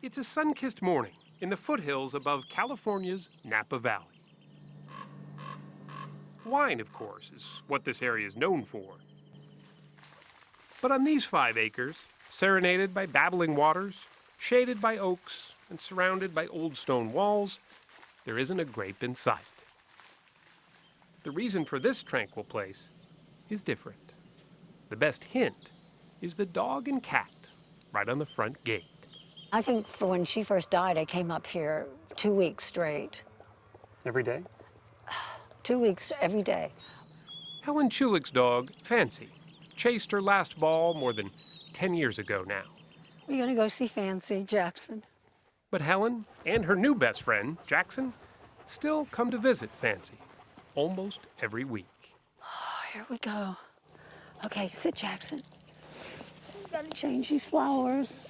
It's a sun-kissed morning in the foothills above California's Napa Valley. Wine, of course, is what this area is known for. But on these 5 acres, serenaded by babbling waters, shaded by oaks, and surrounded by old stone walls, there isn't a grape in sight. The reason for this tranquil place is different. The best hint is the dog and cat right on the front gate. I think for when she first died, I came up here 2 weeks straight. Every day? 2 weeks every day. Helen Chulick's dog, Fancy, chased her last ball more than 10 years ago now. We're gonna go see Fancy, Jackson. But Helen and her new best friend, Jackson, still come to visit Fancy almost every week. Oh, here we go. Okay, sit, Jackson. Gotta change these flowers.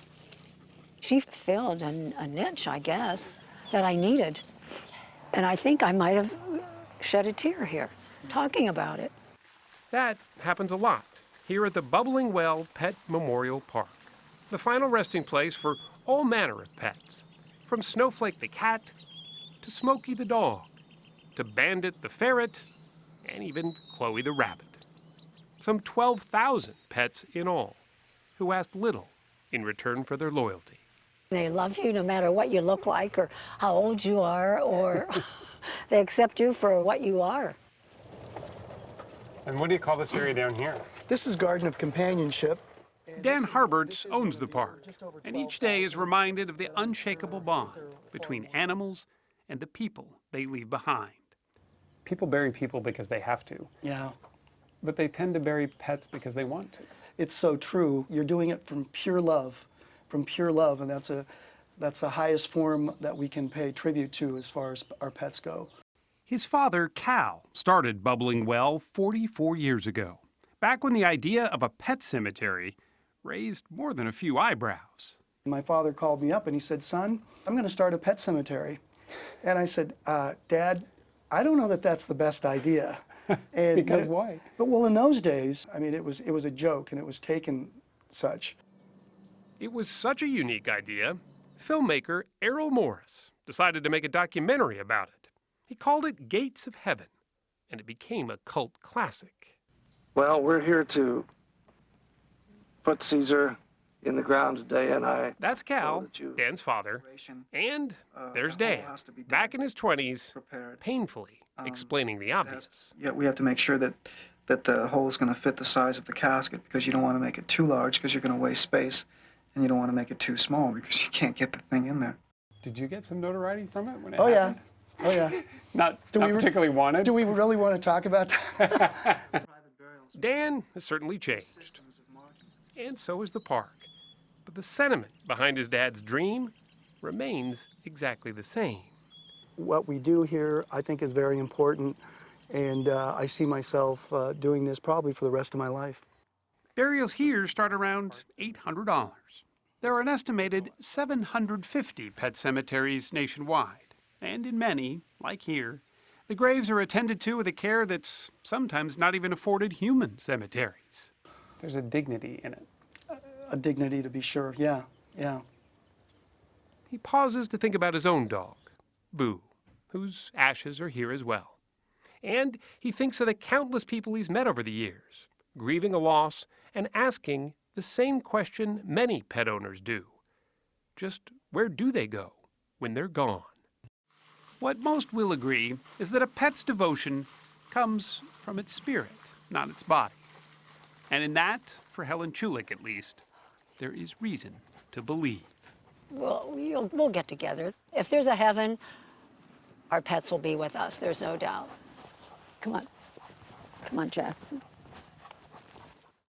She filled a niche, I guess, that I needed. And I think I might have shed a tear here, talking about it. That happens a lot here at the Bubbling Well Pet Memorial Park, the final resting place for all manner of pets, from Snowflake the cat, to Smokey the dog, to Bandit the ferret, and even Chloe the rabbit. Some 12,000 pets in all, who asked little in return for their loyalty. They love you no matter what you look like or how old you are, or they accept you for what you are. And what do you call this area down here? This is Garden of Companionship. Dan Harberts owns the park, and each day is reminded of the unshakable bond between animals and the people they leave behind. People bury people because they have to, Yeah, but they tend to bury pets because they want to. it's so true. You're doing it from pure love, and that's the highest form that we can pay tribute to as far as our pets go. His father, Cal, started Bubbling Well 44 years ago, back when the idea of a pet cemetery raised more than a few eyebrows. My father called me up and he said, "Son, I'm going to start a pet cemetery." And I said, "Dad, I don't know that that's the best idea." And, Because why? But well, in those days, I mean, it was a joke and it was taken such. It was such a unique idea, filmmaker Errol Morris decided to make a documentary about it. He called it Gates of Heaven, and it became a cult classic. Well, we're here to put Caesar in the ground today, and That's Cal, Dan's father, and there's Dan, back in his 20s, painfully explaining the obvious. Yeah, we have to make sure that the hole is going to fit the size of the casket, because you don't want to make it too large because you're going to waste space, and you don't want to make it too small because you can't get the thing in there. Did you get some notoriety from it when it Oh yeah, happened? oh yeah. Not particularly wanted? Do we really want to talk about that? Dan has certainly changed, and so has the park. But the sentiment behind his dad's dream remains exactly the same. What we do here, I think, is very important, and I see myself doing this probably for the rest of my life. Burials here start around $800. There are an estimated 750 pet cemeteries nationwide, and in many, like here, the graves are attended to with a care that's sometimes not even afforded human cemeteries. There's a dignity in it. A dignity, to be sure, yeah, yeah. He pauses to think about his own dog, Boo, whose ashes are here as well. And he thinks of the countless people he's met over the years, grieving a loss and asking the same question many pet owners do. Just where do they go when they're gone? What most will agree is that a pet's devotion comes from its spirit, not its body. And in that, for Helen Chulick at least, there is reason to believe. Well, we'll get together. If there's a heaven, our pets will be with us, there's no doubt. Come on. Come on, Jackson.